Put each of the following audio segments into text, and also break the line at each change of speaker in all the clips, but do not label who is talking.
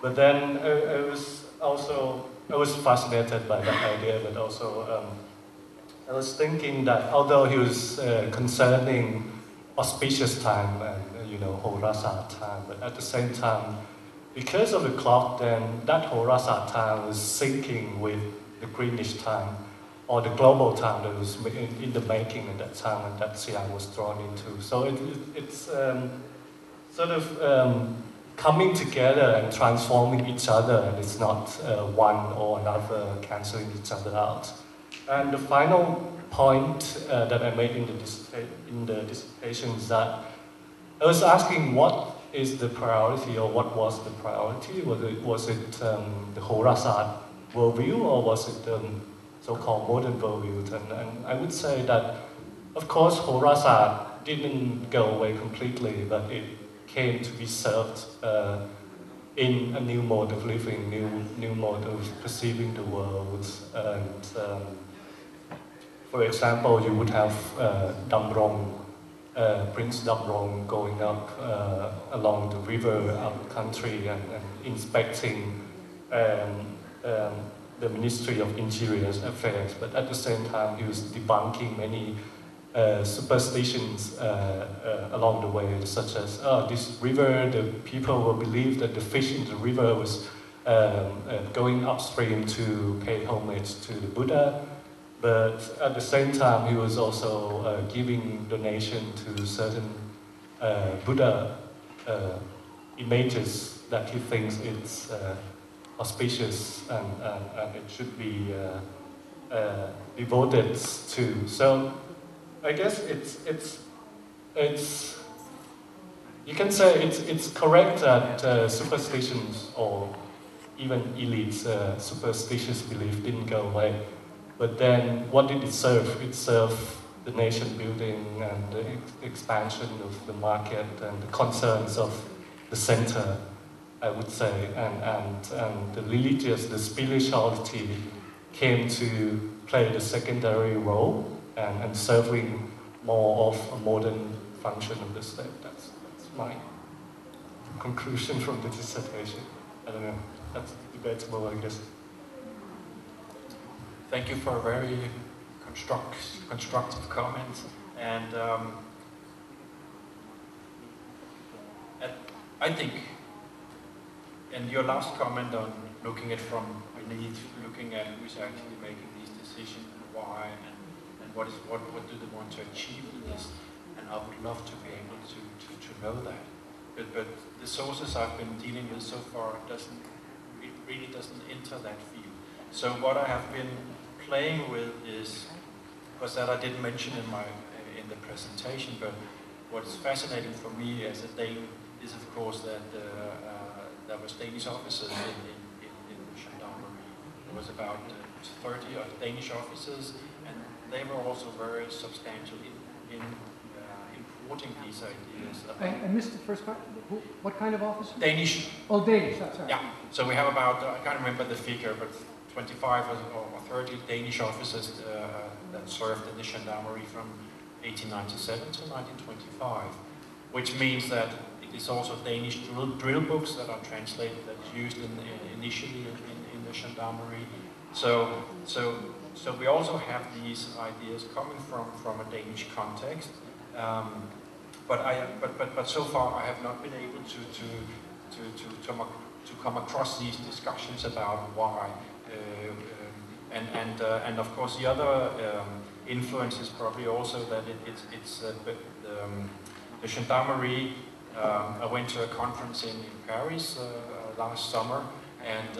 But then I was fascinated by that idea, but also I was thinking that although he was concerning auspicious time and Horasat time, but at the same time, because of the clock, then that Horasat time was syncing with the Greenwich time, or the global time that was in the making at that time, and that Siam was drawn into. So it's sort of coming together and transforming each other, and it's not one or another cancelling each other out. And the final point that I made in the dissertation is that I was asking what is the priority, or what was the priority? Was it the Horasat worldview, or was it the so-called modern worldview? And I would say that, of course, Horasat didn't go away completely, but it came to be served in a new mode of living, new mode of perceiving the world. And for example, you would have Damrong, Prince Damrong going up along the river up the country and inspecting the Ministry of Interior Affairs, but at the same time he was debunking many superstitions along the way, such as this river, the people will believe that the fish in the river was going upstream to pay homage to the Buddha, but at the same time he was also giving donation to certain Buddha images that he thinks it's auspicious and it should be devoted to. So I guess it's you can say it's correct that superstitions or even elites superstitious belief didn't go away, but then what did it serve? It served the nation building and the expansion of the market and the concerns of the center, I would say, and the religious, the spirituality came to play the secondary role and serving more of a modern function of the state. That's my conclusion from the dissertation. I don't know, that's debatable, I guess.
Thank you for a very constructive comment. And I think, and your last comment on looking at from beneath, looking at who's actually making these decisions and why, and what do they want to achieve with this, and I would love to be able to know that. But the sources I've been dealing with so far really doesn't enter that field. So what I have been playing with was that I didn't mention in the presentation, but what's fascinating for me as a Dane is of course that there was Danish officers in gendarmerie. There was about 30 Danish officers, and they were also very substantial in importing these ideas.
I missed the first part. What kind of officers?
Danish.
Oh, Danish, sorry.
Yeah, so we have about, I can't remember the figure, but 25 or 30 Danish officers that served in the gendarmerie from 1897 to 1925, which means that it is also Danish drill books that are translated, that's used initially in the gendarmerie. So we also have these ideas coming from a Danish context, but so far I have not been able to come across these discussions about why. And of course the other influence is probably also that it's the gendarmerie. I went to a conference in Paris last summer, and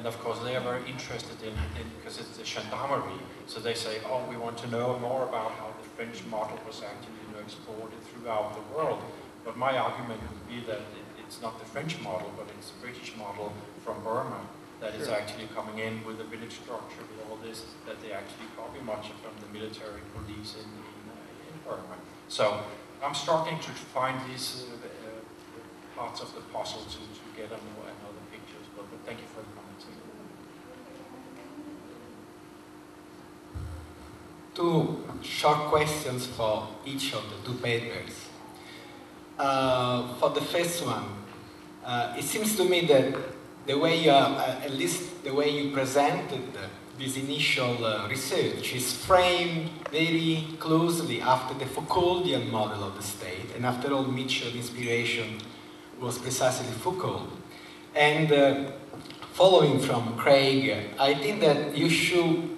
of course they are very interested in because it's the gendarmerie. So they say, oh, we want to know more about how the French model was actually exported throughout the world. But my argument would be that it's not the French model, but it's the British model from Burma that is actually coming in with the village structure, with all this, that they actually copy much from the military police in Burma. So I'm struggling to find these parts of the puzzle to get another pictures, but thank you for the comments.
Two short questions for each of the two papers. For the first one, it seems to me that the way you at least the way you presented this initial research is framed very closely after the Foucauldian model of the state, and after all, Mitchell's inspiration was precisely Foucault. And following from Craig, I think that you should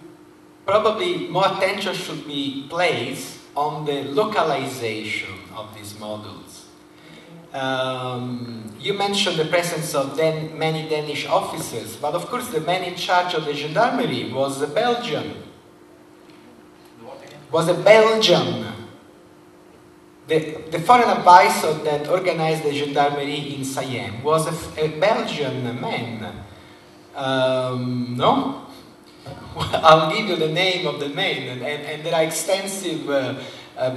probably more attention should be placed on the localization of these models. You mentioned the presence of many Danish officers, but of course the man in charge of the gendarmerie was a Belgian. The foreign advisor that organized the gendarmerie in Siam was a Belgian man. No? I'll give you the name of the man, and there are extensive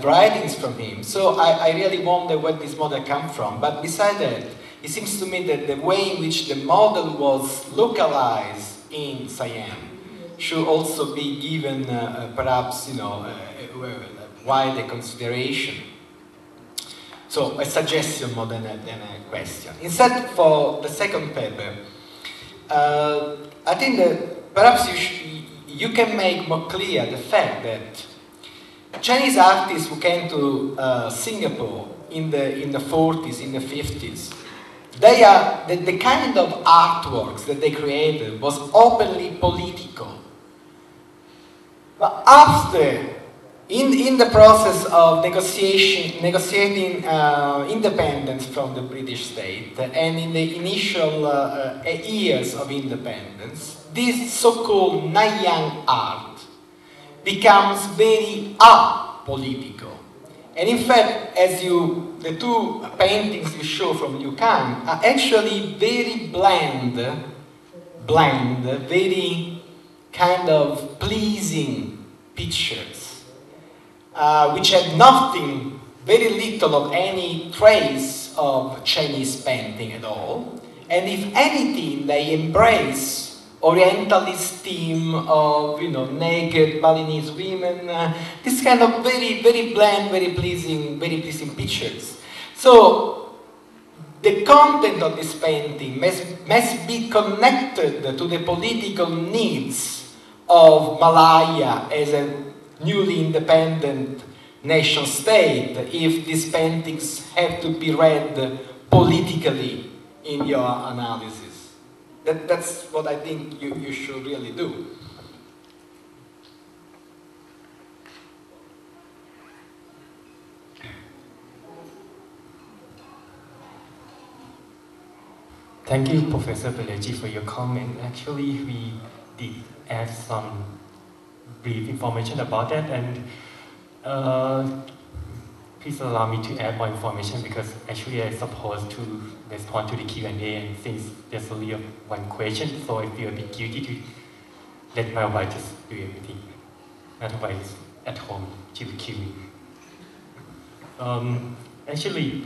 writings from him. So I really wonder where this model comes from. But besides that, it seems to me that the way in which the model was localized in Siam should also be given perhaps, you know, wider consideration. So a suggestion more than a question. Instead, for the second paper, I think that perhaps you can make more clear the fact that Chinese artists who came to Singapore in the 40s, in the 50s, they are the kind of artworks that they created was openly political. But after, in the process of negotiating independence from the British state, and in the initial years of independence, this so-called Nanyang art becomes very apolitical. And in fact, the two paintings you show from Liu Kang are actually very bland, very kind of pleasing pictures, which have nothing, very little of any trace of Chinese painting at all. And if anything, they embrace Orientalist theme of, you know, naked Balinese women, this kind of very, very bland, very pleasing pictures. So the content of this painting must be connected to the political needs of Malaya as a newly independent nation state, if these paintings have to be read politically in your analysis. That's what I think you should really do.
Thank you, Professor Pelleggi, for your comment. Actually, we did add some brief information about that, and please allow me to add more information because actually I'm supposed to respond to the Q&A, and since there's only one question, so I feel a bit guilty to let my wife just do everything. Otherwise, at home, she will kill me. Actually,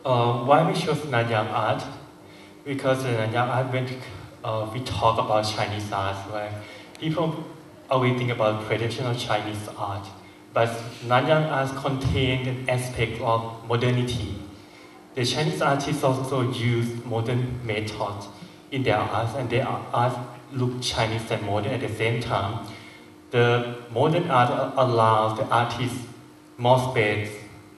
why we chose Nanyang art? Because Nanyang art, when we talk about Chinese art, right? People always think about traditional Chinese art. But Nanyang art contains an aspect of modernity. The Chinese artists also use modern methods in their art, and their art look Chinese and modern at the same time. The modern art allows the artists more space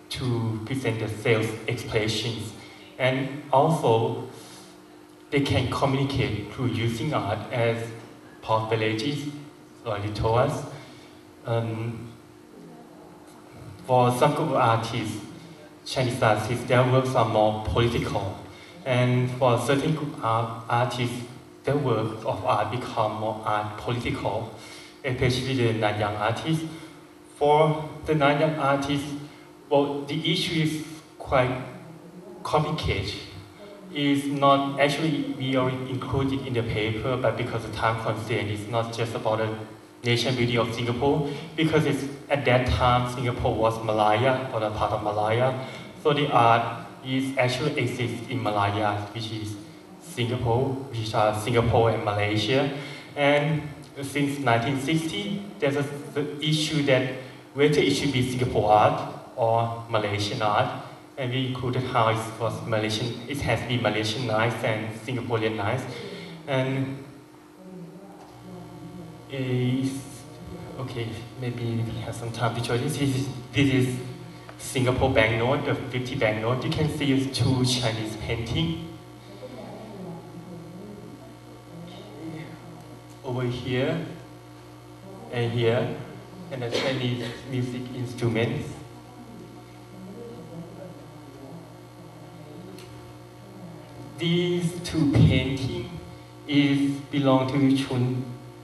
to present their self-expressions, and also they can communicate through using art, as Paul Pelleggi already told us. For some group of artists, Chinese artists, their works are more political. And for certain group of artists, their work of art become more art political, especially the Nanyang artists. For the Nanyang artists, well, the issue is quite complicated. It's not, actually, we already included in the paper, but because of time constraint, it's not just about the nation building of Singapore, because at that time Singapore was Malaya, or a part of Malaya. So the art actually exists in Malaya, which is Singapore, which are Singapore and Malaysia. And since 1960, there's the issue that whether it should be Singapore art or Malaysian art. and we included how it was Malaysian, it has been Malaysianized and Singaporeanized, and okay, maybe we have some time to show this. This is Singapore banknote, the 50 banknote. You can see it's two Chinese painting. Over here and here, and the Chinese music instruments. These two paintings belong to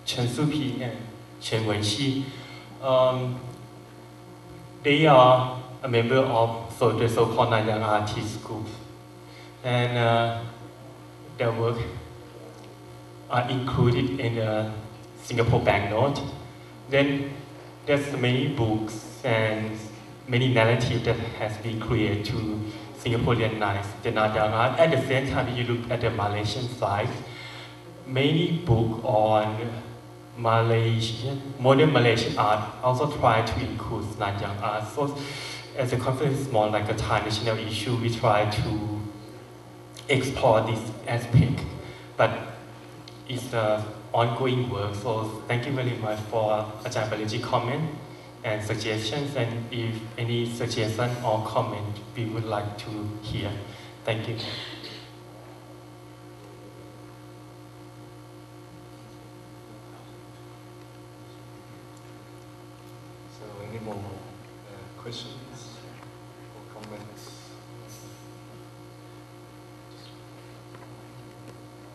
Chen Suping and Chen Wenxi. They are a member of the so-called Nanyang Artist Group, and their work are included in the Singapore banknote. Then there's many books and many narratives that has been created to Singaporeanize the Nanyang art. At the same time, if you look at the Malaysian side, many books on modern Malaysian art also try to include Nanyang art. So as a conference is more like a Thai-national issue, we try to explore this aspect. But it's an ongoing work, so thank you very much for Ajahn Balaji comment and suggestions, and if any suggestion or comment we would like to hear. Thank you.
So any more questions or comments?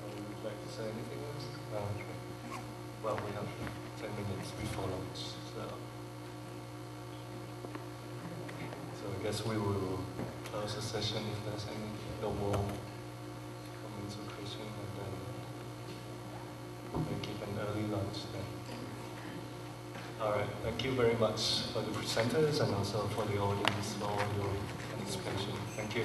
Would you like to say anything else? Okay. Well, we have 10 minutes before lunch, so I guess we will close the session if there's no more comments or questions, and then we'll keep an early lunch then. All right, thank you very much for the presenters and also for the audience for your participation. Thank you.